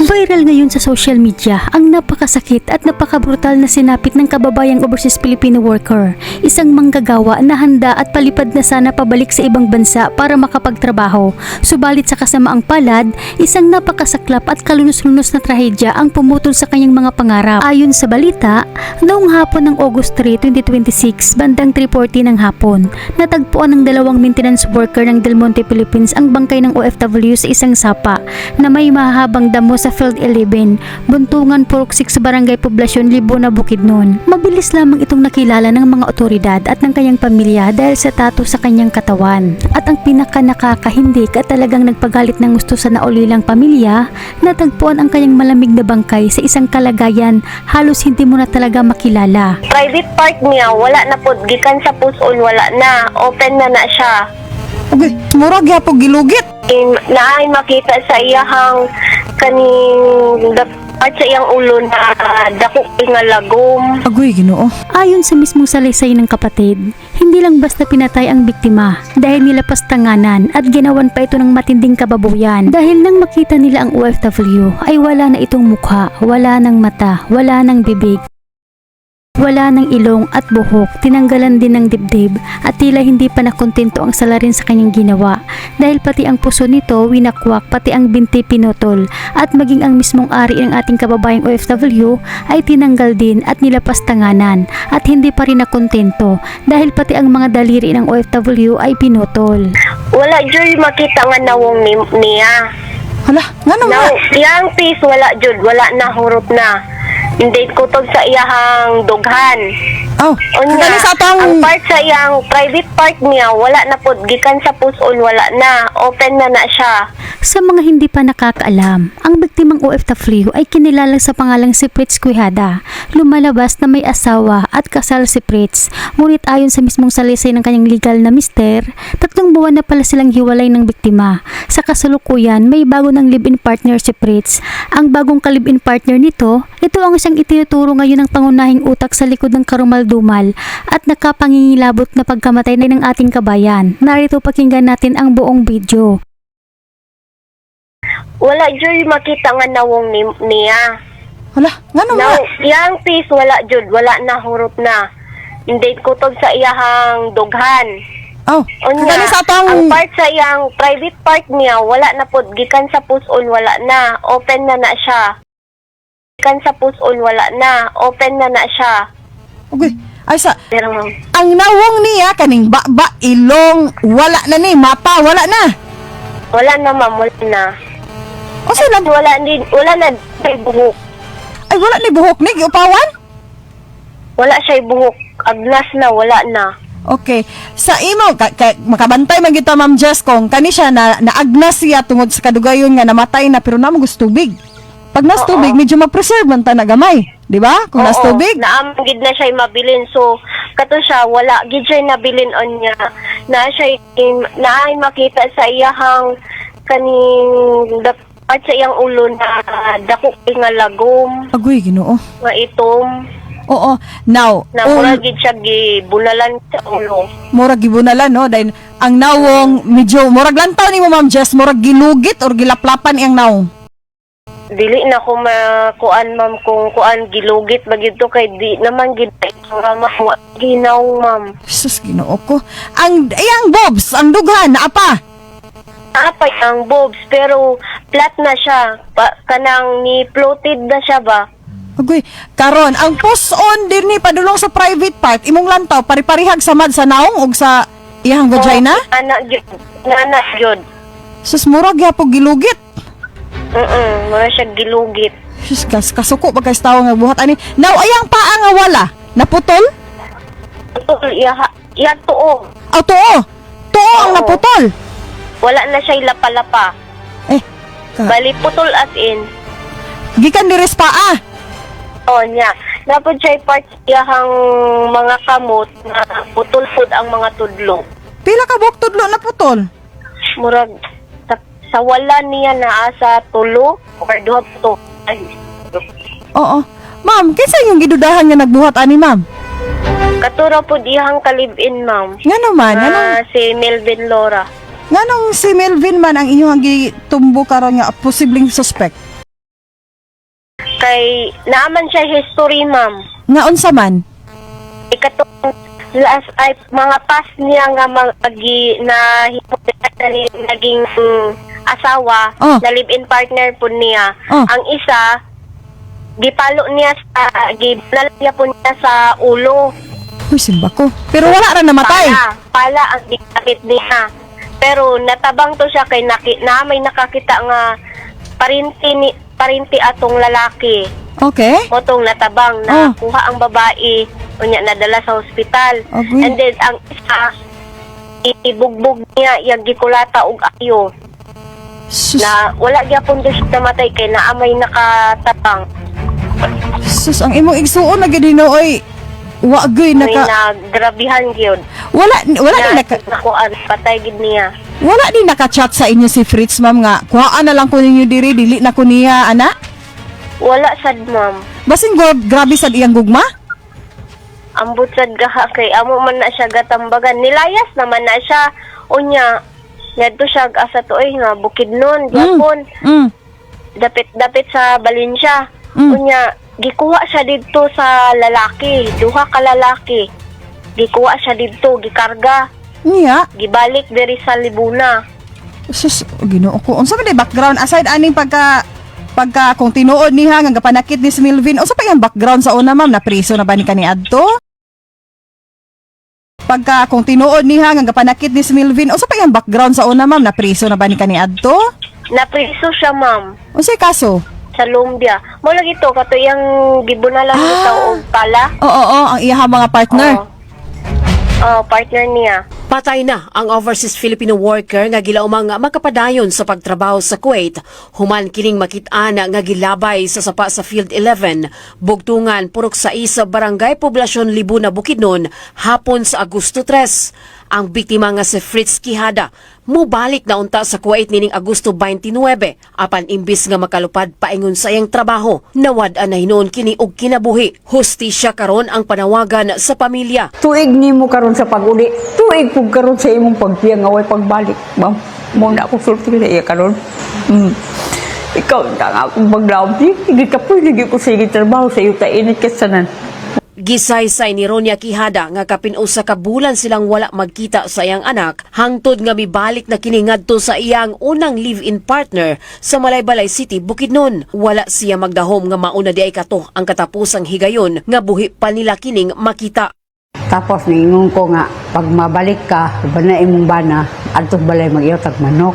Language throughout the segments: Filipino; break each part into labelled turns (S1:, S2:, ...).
S1: Viral ngayon sa social media ang napakasakit at napakabrutal na sinapit ng kababayang overseas Filipino worker, isang manggagawa na handa at palipad na sana pabalik sa ibang bansa para makapagtrabaho. Subalit sa kasamaang palad, isang napakasaklap at kalunos-lunos na trahedya ang pumutol sa kanyang mga pangarap. Ayon sa balita, noong hapon ng August 3, 2026, bandang 3:40 ng hapon, natagpuan ng dalawang maintenance worker ng Del Monte, Philippines ang bangkay ng OFW sa isang sapa na may mahahabang damo sa Field 11, Buntungan, Purok 6, Barangay Poblasyon, Libona, Bukidnon. Mabilis lamang itong nakilala ng mga otoridad at ng kanyang pamilya dahil sa tattoo sa kanyang katawan. At ang pinaka nakakahindik at talagang nagpagalit ng gusto sa naulilang pamilya, natagpuan ang kanyang malamig na bangkay sa isang kalagayan halos hindi mo na talaga makilala.
S2: Private part niya, wala na po. Gikan sa pusol, wala na. Open na siya.
S3: Okay, murag yapog gilugit.
S2: Naay makita sa iyahang kaning at sa iyang ulo na dako nga lagom.
S3: Agoy, Ginoo.
S1: Ayon sa mismong salaysay ng kapatid, hindi lang basta pinatay ang biktima dahil nilapas tanganan at ginawan pa ito ng matinding kababuyan. Dahil nang makita nila ang OFW ay wala na itong mukha, wala ng mata, wala ng bibig, wala ng ilong at buhok, tinanggalan din ng dibdib at tila hindi pa nakontento ang salarin sa kanyang ginawa dahil pati ang puso nito winakwak, pati ang binti pinutol at maging ang mismong ari ng ating kababayang OFW ay tinanggal din at nilapas tanganan at hindi pa rin nakontento dahil pati ang mga daliri ng OFW ay pinutol.
S2: Wala jud makita nga nawong niya.
S3: Hala, nga naman.
S2: Now, iyang piece wala jud, wala na hurot na. Hindi kutog sa iyahang dughan.
S3: Oh,
S2: Unya,
S3: sa atong
S2: ang part sa iyang private part niya, wala na po. Gikan sa pusol, wala na. Open na siya.
S1: Sa mga hindi pa nakakaalam, ang biktimang OFW ay kinilala sa pangalang si Fritz Quijada. Lumalabas na may asawa at kasal si Fritz. Ngunit ayon sa mismong salaysay ng kanyang legal na mister, 3 buwan na pala silang hiwalay ng biktima. Sa kasalukuyan, may bago ng live-in partner si Fritz. Ang bagong ka-live-in partner nito, ito ang siyang itinuturo ngayon ng pangunahing utak sa likod ng karumal-dumal at nakapangingilabot na pagkamatay ng ating kabayan. Narito pakinggan natin ang buong video.
S2: Wala jud makita nga nawong niya.
S3: Hala, nga naman.
S2: Now, iyang piece wala jud, wala na hurot na. Hindi kutog sa iyahang dughan.
S3: Oh,
S2: Unya,
S3: sa atong
S2: ang part sa iyang private part niya, wala na po. Gikan sa pusol, wala na. Open na siya. Gikan sa pusol, wala na. Open na siya.
S3: Okay. Ay sa
S2: Pero,
S3: ang nawong niya kaning baba ilong wala na ni mata wala na.
S2: wala na ma'am, wala na.
S3: O sila
S2: Wala na siya buhok.
S3: ay wala ni buhok ni upawan?
S2: Wala siya buhok. Agnas na, wala na.
S3: Okay. Sa imo makabantay man kita Ma'am Jess kung kani siya na naagnas siya tungod sa kadugayon nga namatay na pero namo gusto tubig. Pag nas
S2: Oo.
S3: tubig medyo ma-preserve man ta na gamay, di ba? Kung nas
S2: Oo,
S3: tubig.
S2: naamgid na siya mabilin. So, kato siya, wala. Gid siya nabilin on niya. Naay makita sa iyahang kaning at sa iyang ulo na dako nga lagom,
S3: Agoy, Ginoo.
S2: nga itom.
S3: Oo. Now,
S2: Na mura gid siya gibunalan sa ulo.
S3: murag gibunalan no dahil ang nawong medyo murag lantaw nimo Ma'am Jess, murag gilugit or gilaplapan iyang nawong.
S2: Dili na ko makuan ma'am kung kuan gilugit ba gid to kay di naman gid ma ginaw ma'am.
S3: Jesus, Ginoo ko. Ang iyang bobs, ang dughan naa pa.
S2: Apay ang bobs pero flat na siya. Kanang ni floated na siya ba?
S3: Agoy, karon ang puson din ni padulong sa private part imong lantaw pari-parihag samad sa naong ug sa iyang vagina.
S2: Anak jud.
S3: Sus murag gyapon gilugit.
S2: Wala siya gilugit.
S3: Sus kasuko ba kay tawo nga buhat ani. Now ayang paa nga wala, naputol?
S2: Iya tuo.
S3: Aw tuo. Tuo ang
S2: Oo.
S3: naputol.
S2: Wala na siya lapa-lapa.
S3: Eh,
S2: Bali putol as in.
S3: gikan diri sa paa.
S2: O niya. Napod siya part iyahang mga kamot na putol pud ang mga tudlo.
S3: Pila ka buok tudlo naputol?
S2: Murag sa wala niya naa sa tulo or duha to. Ay.
S3: Oo. Ma'am, kinsa yung gidudahan nga nagbuhat ani ma'am?
S2: Katuro po dihang kalibin, ma'am.
S3: Nga naman, ano?
S2: Si Melvin Laura.
S3: Nganong si Melvin man ang inyong gitumbo karon nga posibleng suspect?
S2: Kay naaman siya history, ma'am.
S3: Nga unsa man?
S2: Ikatong last ay mga past niya nga na naging asawa,
S3: Oh.
S2: na live-in partner po niya.
S3: Oh.
S2: Ang isa, gipalo niya ginalagya po niya sa ulo.
S3: Uy, simba ko. Pero wala ra namatay.
S2: Pala ang ginamit niya. Pero natabang to siya kay na may nakakita nga parinti atong lalaki.
S3: Okay.
S2: Motong natabang na kuha ang babae unya nadala sa ospital.
S3: Okay.
S2: And then ang isa ibugbog niya yung gikulata og ayo
S3: Sus,
S2: na wala gyapon do siya namatay kay naamay nakatabang.
S3: sus, ang imong igsuon na gid oy. Wa gyud
S2: May
S3: naka
S2: nagrabihan gyud.
S3: wala din
S2: nakuan patay gid niya.
S3: wala din naka-chat sa inyo si Fritz ma'am nga kuhaan na lang ko ninyo diri dili na ko niya ana.
S2: Wala sad, ma'am.
S3: Basing grabe sad iyang gugma.
S2: Ambot sad gaha kay amo man na siya gatambagan. Nilayas naman na siya. Unya, yadto siya asa to nga Bukidnon, Japon. Dapit sa Valencia. Unya, gikuha siya dito sa lalaki. Duha ka lalaki. Gikuha siya dito, gikarga.
S3: Niya.
S2: Gibalik diri sa Libuna.
S3: Sus, Ginoo ko. Unsa man day background aside aning pagka kung tinuod niha nga gapanakit ni si Melvin, unsa pa yung background sa una ma'am, na priso na ba ni kaniadto? Pagka kung tinuod niha nga gapanakit ni si Melvin, unsa pa yung background sa una ma'am, na priso na ba ni kaniadto?
S2: Napriso siya, ma'am.
S3: Unsay kaso?
S2: Sa Lumbia. Mo lagi to kato yang gibunalan bitaw og pala.
S3: Oo, ang iyaha mga partner.
S2: Partner niya.
S4: Patay na ang overseas Filipino worker nga gilaumang makapadayon sa pagtrabaho sa Kuwait. Human kining makit-ana nga gilabay sa sapa sa Field 11, Bugtungan, Purok 6 sa Barangay Poblasyon Libuna, Bukidnon, hapon sa Agosto 3. Ang biktima nga si Fritz Quijada mubalik na unta sa Kuwait nining Agosto 29 apan imbis nga makalupad paingon sa iyang trabaho, nawad-an na hinuon kini og kinabuhi. Hustisya karon ang panawagan sa pamilya.
S5: Tuig nimo karon sa pag-uli. Tuig pug karon sa imong pagpiyang away pagbalik. Ma'am, mo na ako sulti sa iya karon. Ikaw na akong maglabi. Hindi ka pwede ko sa trabaho sa iyo kainit kasanan.
S4: Gisaysay ni Ronia Quijada nga kapin usa ka bulan silang wala magkita sa iyang anak hangtod nga mibalik na kini ngadto sa iyang unang live-in partner sa Malaybalay City, Bukidnon. Wala siya magdahom nga mauna di ay kato ang katapusang higayon nga buhi pa nila kining makita.
S5: Tapos niingon ko nga, pag mabalik ka, bana imong bana, adtong balay mag-iyotag manok.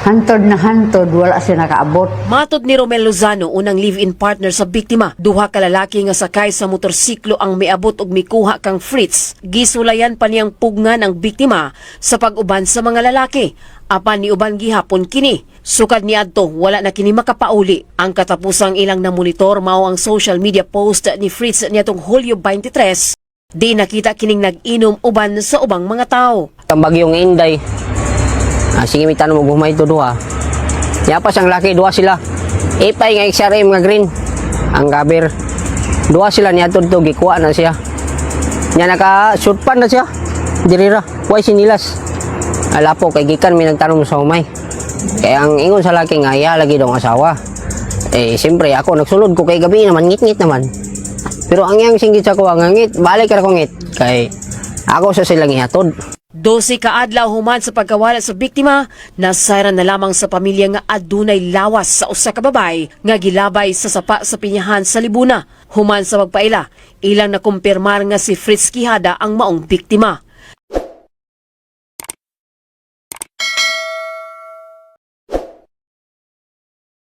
S5: Hantod na hantod, wala siya nakaabot.
S4: Matod ni Romel Lozano, unang live-in partner sa biktima, duha ka lalaki nga sakay sa motorsiklo ang miabot og mikuha kang Fritz. Gisulayan pa niyang pugngan ang biktima sa pag-uban sa mga lalaki. Apan ni uban gihapon kini. Sukad ni adto wala na kini makapauli. Ang katapusang ilang na monitor mao ang social media post ni Fritz nitong Hulyo 23. Di nakita kining nag-inom uban sa ubang mga tao.
S6: Ang bagyong Inday. Sige, may tanong mo gumay ito duha. Yapas ang laki, duha sila. Ipay nga XRM nga green. Ang gaber. Duha sila niya ito, gikuha na siya. Nya naka-shortpan na siya. Dirira, huwag sinilas. Alapo, kay gikan may nagtanong sa umay. Kaya ang ingon sa laki nga, iya lagi daw ang asawa. Siyempre, ako nagsulod ko kay gabi naman, ngit-ngit naman. Pero ang yang singgit sa ko, ang ngit, balik ka na ko ngit. Kay ako sa silang ihatod.
S4: 12 kaadlaw human sa pagkawala sa biktima, nasayran na lamang sa pamilya nga adunay lawas sa usa ka babay nga gilabay sa sapa sa Pinyahan sa Libuna. Human sa pagpaila, ilang nakumpirmar nga si Fritz Quijada ang maong biktima.